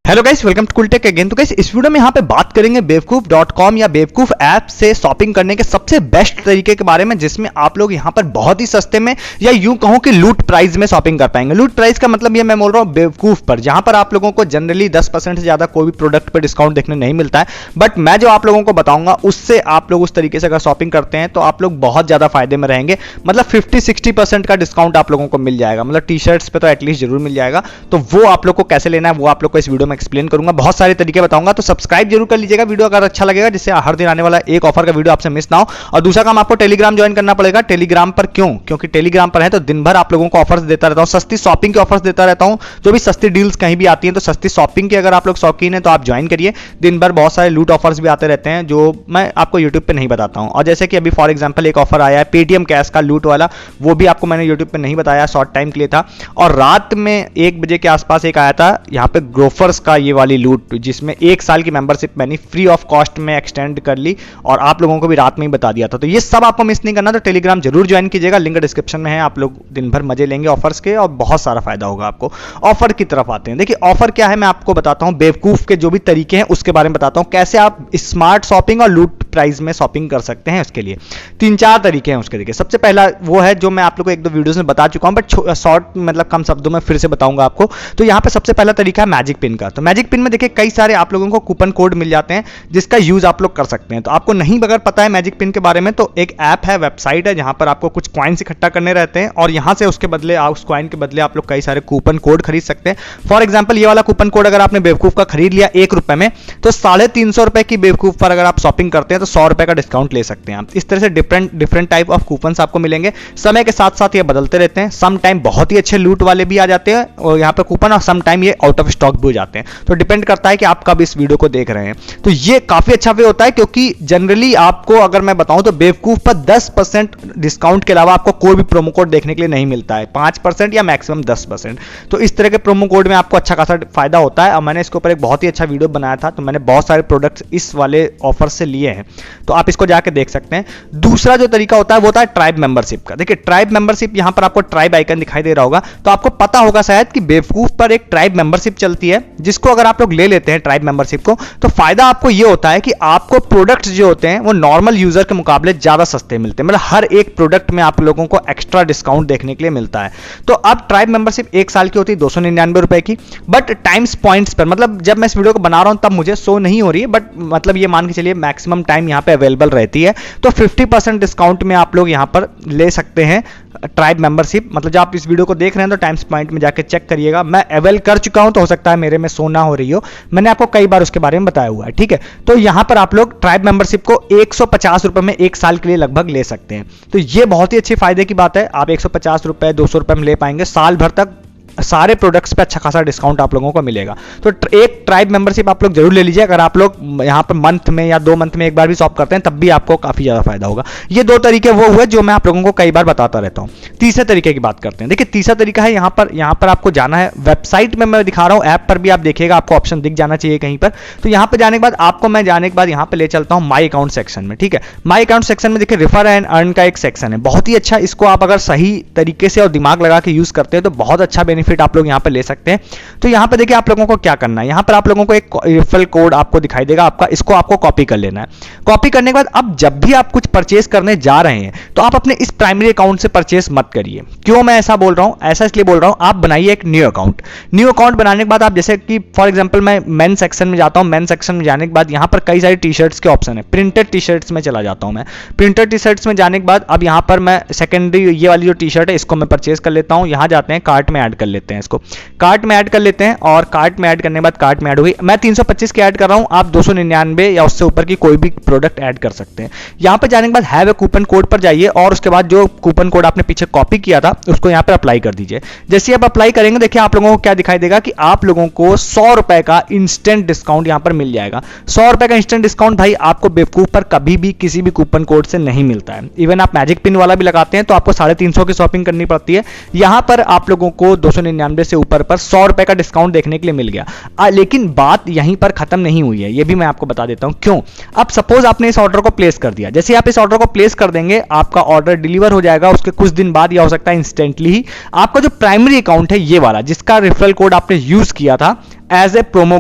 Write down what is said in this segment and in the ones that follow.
Hello guys, welcome to Cooltech again. तो guys इस video में यहाँ पे बात करेंगे बेवकूफ.com या बेवकूफ ऐप से शॉपिंग करने के सबसे बेस्ट तरीके के बारे में, जिसमें आप लोग यहाँ पर बहुत ही सस्ते में या यूं कहूं कि लूट प्राइस में शॉपिंग कर पाएंगे। लूट प्राइस का मतलब ये मैं बोल रहा हूँ बेवकूफ पर, जहां पर आप लोगों को जनरली 10% से ज्यादा कोई भी प्रोडक्ट पर डिस्काउंट देखने नहीं मिलता है। बट मैं जो आप लोगों को बताऊंगा उससे आप लोग उस तरीके से अगर शॉपिंग करते हैं तो आप लोग बहुत ज्यादा फायदे में रहेंगे। मतलब 50-60% का डिस्काउंट आप लोगों को मिल जाएगा। मतलब टी शर्ट्स पे तो एटलीस्ट जरूर मिल जाएगा। तो वो आप लोग को कैसे लेना है वो आप लोग को इस वीडियो में एक्सप्लेन करूंगा, बहुत सारे तरीके बताऊंगा। तो सब्सक्राइब जरूर कर लीजिएगा वीडियो अगर अच्छा लगेगा, जिससे हर दिन आने वाला एक ऑफर का वीडियो आपसे मिस ना हो। और दूसरा काम, आपको टेलीग्राम ज्वाइन करना पड़ेगा। टेलीग्राम पर क्यों? क्योंकि टेलीग्राम पर है तो दिन भर आप लोगों को ऑफर्स देता रहता हूं, सस्ती शॉपिंग के ऑफर्स देता रहता हूं। जो भी सस्ती डील्स कहीं भी आती हैं तो सस्ती शॉपिंग की अगर आप लोग शौकीन है तो आप ज्वाइन करिए। दिन भर बहुत सारे लूट ऑफर्स भी आते रहते हैं जो मैं आपको यूट्यूब पे नहीं बताता हूं। और जैसे कि अभी फॉर एग्जांपल एक ऑफर आया है पेटीएम कैश का लूट वाला, वो भी आपको मैंने यूट्यूब पे नहीं बताया, शॉर्ट टाइम के लिए था। और रात में 1 बजे के आसपास एक आया था यहाँ पे ग्रोफर्स का ये वाली लूट, जिसमें 1 साल की मेंबरशिप मैंने फ्री ऑफ कॉस्ट में एक्सटेंड कर ली और आप लोगों को भी रात में ही बता दिया था। तो ये सब आपको मिस नहीं करना, तो टेलीग्राम जरूर ज्वाइन कीजिएगा, लिंक डिस्क्रिप्शन में है। आप लोग दिन भर मजे लेंगे ऑफर्स के और बहुत सारा फायदा होगा आपको। ऑफर की तरफ आते हैं। देखिए ऑफर क्या है मैं आपको बताता हूं, बेवकूफ के जो भी तरीके हैं उसके बारे में बताता हूं, कैसे आप स्मार्ट शॉपिंग और लूट प्राइस में शॉपिंग कर सकते हैं। उसके लिए 3-4 तरीके हैं उसके। देखिए सबसे पहला वो है जो मैं आप लोग को 1-2 वीडियोस में बता चुका हूं, बट शॉर्ट मतलब कम शब्दों में फिर से बताऊंगा आपको। तो यहां पे सबसे पहला तरीका है मैजिक पिन का। तो मैजिक पिन में देखिए कई सारे आप लोगों को कूपन कोड मिल जाते हैं जिसका यूज आप लोग कर सकते हैं। तो आपको नहीं अगर पता है मैजिक पिन के बारे में, तो एक ऐप है, वेबसाइट है, जहां पर आपको कुछ कॉइन्स इकट्ठा करने रहते हैं और यहां से उसके बदले उस कॉइन के बदले आप लोग कई सारे कूपन कोड खरीद सकते हैं। फॉर एग्जांपल ये वाला कूपन कोड अगर आपने बेवकूफ का खरीद लिया 1 रुपए में, तो 350 रुपए की बेवकूफ पर अगर आप शॉपिंग करते हैं तो 100 रुपए का डिस्काउंट ले सकते हैं आप। इस तरह से डिफरेंट टाइप ऑफ कूपन्स आपको मिलेंगे। समय के साथ साथ ये बदलते रहते हैं। सम टाइम बहुत ही अच्छे लूट वाले भी आ जाते हैं और यहाँ पर कूपन, और सम टाइम ये आउट ऑफ स्टॉक भी हो जाते हैं। तो डिपेंड करता है कि आप कब इस वीडियो को देख रहे हैं। तो ये काफी अच्छा वे होता है, क्योंकि जनरली आपको अगर मैं बताऊं तो बेवकूफ पर 10% डिस्काउंट के अलावा आपको कोई भी प्रोमो कोड देखने के लिए नहीं मिलता है। 5% या मैक्सिमम 10%। तो इस तरह के प्रोमो कोड में आपको अच्छा खासा फायदा होता है। और मैंने इसके ऊपर एक बहुत ही अच्छा वीडियो बनाया था, तो मैंने बहुत सारे प्रोडक्ट्स इस वाले ऑफर से लिए हैं, तो आप इसको जाके देख सकते हैं। दूसरा जो तरीका होता है वो होता है ट्राइब मेंबरशिप का। देखिए ट्राइब मेंबरशिप, यहां पर आपको ट्राइब आइकन दिखाई दे रहा होगा, तो आपको पता होगा शायद कि बेवकूफ पर एक ट्राइब मेंबरशिप चलती है, जिसको अगर आप लोग ले लेते हैं ट्राइब मेंबरशिप को, तो फायदा आपको ये होता है कि आपको प्रोडक्ट्स जो होते हैं वो नॉर्मल यूजर के मुकाबले ज्यादा सस्ते मिलते हैं। मतलब हर एक प्रोडक्ट में आप लोगों को एक्स्ट्रा डिस्काउंट देखने के लिए मिलता है। तो अब ट्राइब मेंबरशिप 1 साल की होती है 299 रुपए की, बट टाइम्स पॉइंट्स पर, मतलब जब मैं इस वीडियो को बना रहा हूं तब मुझे शो नहीं हो रही है, बट मतलब ये मान के चलिए मैक्सिमम टाइम यहां पे अवेलेबल रहती है। तो 50% डिस्काउंट में आप लोग यहां पर ले सकते हैं ट्राइब मेंबरशिप। मतलब जब आप इस वीडियो को देख रहे हैं तो टाइम्स पॉइंट में जाके चेक करिएगा। मैं अवेल कर चुका हूं, तो हो सकता है मेरे में शो ना हो रही हो, मैंने आपको कई बार उसके बारे में बताया हुआ है, ठीक है। तो यहां पर आप लोग ट्राइब मेंबरशिप को 150 रुपए में 1 साल के लिए लगभग ले सकते हैं। तो ये बहुत ही अच्छी फायदे की बात है। आप 150 रुपए 200 रुपए में ले पाएंगे, साल भर तक सारे प्रोडक्ट्स पे अच्छा खासा डिस्काउंट आप लोगों को मिलेगा। तो एक ट्राइब मेंबरशिप आप लोग जरूर ले लीजिए। अगर आप लोग यहाँ पर मंथ में या 2 मंथ में एक बार भी शॉप करते हैं तब भी आपको काफी ज्यादा फायदा होगा। ये 2 तरीके वो हुए जो मैं आप लोगों को कई बार बताता रहता हूँ। तीसरे तरीके की बात करते हैं। देखिए तीसरा तरीका है यहाँ पर आपको जाना है वेबसाइट में, मैं दिखा रहा हूँ, ऐप पर भी आप देखिएगा, आपको ऑप्शन दिख जाना चाहिए कहीं पर। तो यहाँ पर जाने के बाद आपको मैं जाने के बाद यहाँ पे ले चलता हूँ माई अकाउंट सेक्शन में, ठीक है। माई अकाउंट सेक्शन में देखिए रेफर एंड अर्न का एक सेक्शन है, बहुत ही अच्छा। इसको आप अगर सही तरीके से और दिमाग लगा के यूज करते हैं तो बहुत अच्छा बेनिफिट आप लोग यहाँ पर ले सकते हैं। तो यहां पे देखिए आप लोगों को क्या करना है, यहां पर आप लोगों को एक रेफरल कोड आपको दिखाई देगा आपका, इसको आपको कॉपी कर लेना है। कॉपी करने के बाद अब जब भी आप कुछ परचेस करने जा रहे हैं तो आप अपने इस प्राइमरी अकाउंट से परचेस मत करिए। क्यों मैं ऐसा बोल रहा हूं? ऐसा इसलिए बोल रहा हूं, आप बनाइए एक न्यू अकाउंट। न्यू अकाउंट बनाने के बाद आप जैसे कि फॉर एग्जांपल मैं मेन सेक्शन में जाता हूं, मेन सेक्शन में जाने के बाद यहां पर कई सारी टी शर्ट्स के ऑप्शन है। प्रिंटेड टी शर्ट्स में चला जाता हूं मैं। प्रिंटेड टी शर्ट्स में जाने के बाद अब यहां पर मैं सेकेंडरी ये वाली जो टी शर्ट है इसको मैं परचेस कर लेता हूं। यहां जाते हैं कार्ट में ऐड कर लेते हैं, इसको कार्ट में ऐड कर लेते हैं और कार्ट में ऐड करने के बाद कार्ट में ऐड हो गई। मैं 325 की ऐड कर रहा हूं, आप 299 या उससे ऊपर की कोई भी प्रोडक्ट ऐड कर सकते हैं। यहां पर जाने के बाद हैव ए कूपन कोड पर जाइए और उसके बाद जो कूपन कोड आपने पीछे कॉपी किया था उसको यहां पर अप्लाई कर दीजिए। जैसे आप अप्लाई करेंगे देखिए आप लोगों को क्या दिखाई देगा कि आप लोगों को 100 रुपए का इंस्टेंट डिस्काउंट यहां पर मिल जाएगा। 100 रुपए का इंस्टेंट डिस्काउंट भाई आपको बेवकूफ पर कभी भी किसी भी कूपन कोड से नहीं मिलता है। इवन आप मैजिक पिन वाला भी लगाते हैं तो आपको 350 की शॉपिंग करनी पड़ती है। यहां पर आप लोगों को 299 से ऊपर पर 100 रुपए का डिस्काउंट देखने के लिए मिल गया। लेकिन बात यहीं पर खत्म नहीं हुई है, ये भी मैं आपको बता देता हूं क्यों। अब सपोज आपने इस ऑर्डर को प्लेस कर दिया, जैसे आप इस ऑर्डर को प्लेस कर देंगे आपका ऑर्डर डिलीवर हो जाएगा, उसके कुछ दिन बाद या हो सकता है इंस्टेंटली ही आपका जो प्राइमरी अकाउंट है ये वाला, जिसका रेफरल कोड आपने यूज किया था एज ए प्रोमो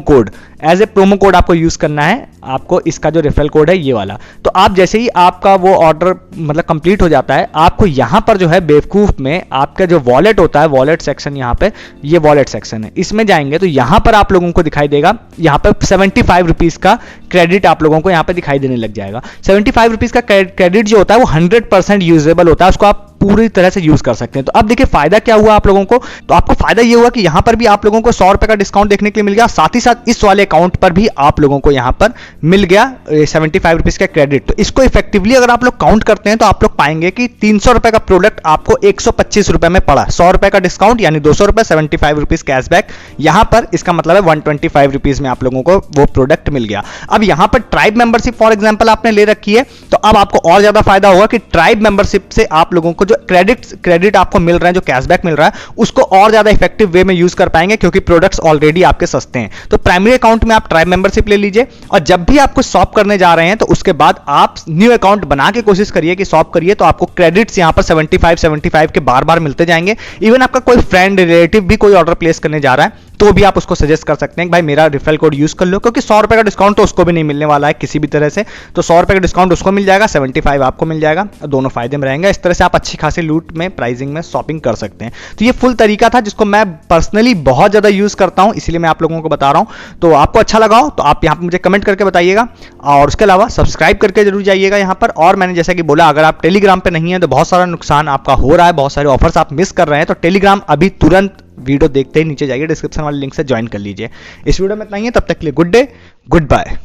कोड आपको यूज करना है। आपको इसका जो रेफरल कोड है ये वाला, तो आप जैसे ही आपका वो ऑर्डर मतलब कंप्लीट हो जाता है, आपको यहां पर जो है बेवकूफ में आपका जो वॉलेट होता है, वॉलेट सेक्शन, यहां पे ये वॉलेट सेक्शन है, इसमें जाएंगे तो यहां पर आप लोगों को दिखाई देगा, यहां पर 75 रुपीज का क्रेडिट आप लोगों को यहां पे दिखाई देने लग जाएगा। 75 रुपीज का क्रेडिट जो होता है वो 100% यूजेबल होता है, उसको आप पूरी तरह से यूज कर सकते हैं। तो अब देखिए फायदा क्या हुआ आप लोगों को, तो आपको फायदा ये हुआ कि यहां पर भी आप लोगों को 100 रुपए का डिस्काउंट देखने के लिए मिल गया, साथ ही साथ इस वाले अकाउंट पर भी आप लोगों को यहां पर मिल गया 75 रुपीज का क्रेडिट। तो इसको इफेक्टिवली अगर आप लोग काउंट करते हैं तो आप लोग पाएंगे कि 300 रुपए का प्रोडक्ट आपको 125 रुपए में पड़ा। 100 रुपए का डिस्काउंट यानी 200 रुपए, 75 रुपीज कैशबैक, यहां पर इसका मतलब है 125 रुपीज में आप लोगों को वो प्रोडक्ट मिल गया। अब यहां पर ट्राइब मेंबरशिप फॉर एग्जांपल आपने ले रखी है, तो अब आपको और ज्यादा फायदा होगा कि ट्राइब मेंबरशिप से आप लोगों को जो क्रेडिट आपको मिल रहा है, जो कैशबैक मिल रहा है, उसको और ज्यादा इफेक्टिव वे में यूज कर पाएंगे क्योंकि प्रोडक्ट्स ऑलरेडी आपके सस्ते हैं। तो प्राइमरी अकाउंट में आप ट्राइब मेंबरशिप ले लीजिए, और जब भी आप कुछ शॉप करने जा रहे हैं तो उसके बाद आप न्यू अकाउंट बना के कोशिश करिए कि शॉप करिए, तो आपको क्रेडिट्स यहां पर 75 के बार बार मिलते जाएंगे। इवन आपका कोई फ्रेंड रिलेटिव भी कोई ऑर्डर प्लेस करने जा रहा है तो भी आप उसको सजेस्ट कर सकते हैं कि भाई मेरा रेफरल कोड यूज कर लो, क्योंकि 100 रुपए का डिस्काउंट तो उसको भी नहीं मिलने वाला है किसी भी तरह से। तो 100 रुपए का डिस्काउंट उसको मिल जाएगा, 75 आपको मिल जाएगा, दोनों फायदे में रहेंगे। इस तरह से आप अच्छी खासी लूट में प्राइसिंग में शॉपिंग कर सकते हैं। तो ये फुल तरीका था जिसको मैं पर्सनली बहुत ज्यादा यूज करता हूं, इसलिए मैं आप लोगों को बता रहा हूं। तो आपको अच्छा लगा हो तो आप यहां पर मुझे कमेंट करके बताइएगा, और उसके अलावा सब्सक्राइब करके जरूर जाइएगा यहां पर। और मैंने जैसा कि बोला, अगर आप टेलीग्राम पे नहीं है तो बहुत सारा नुकसान आपका हो रहा है, बहुत सारे ऑफर्स आप मिस कर रहे हैं। तो टेलीग्राम अभी तुरंत वीडियो देखते ही नीचे जाइए, डिस्क्रिप्शन वाले लिंक से ज्वाइन कर लीजिए। इस वीडियो में इतना ही है, तब तक के लिए गुड डे, गुड बाय।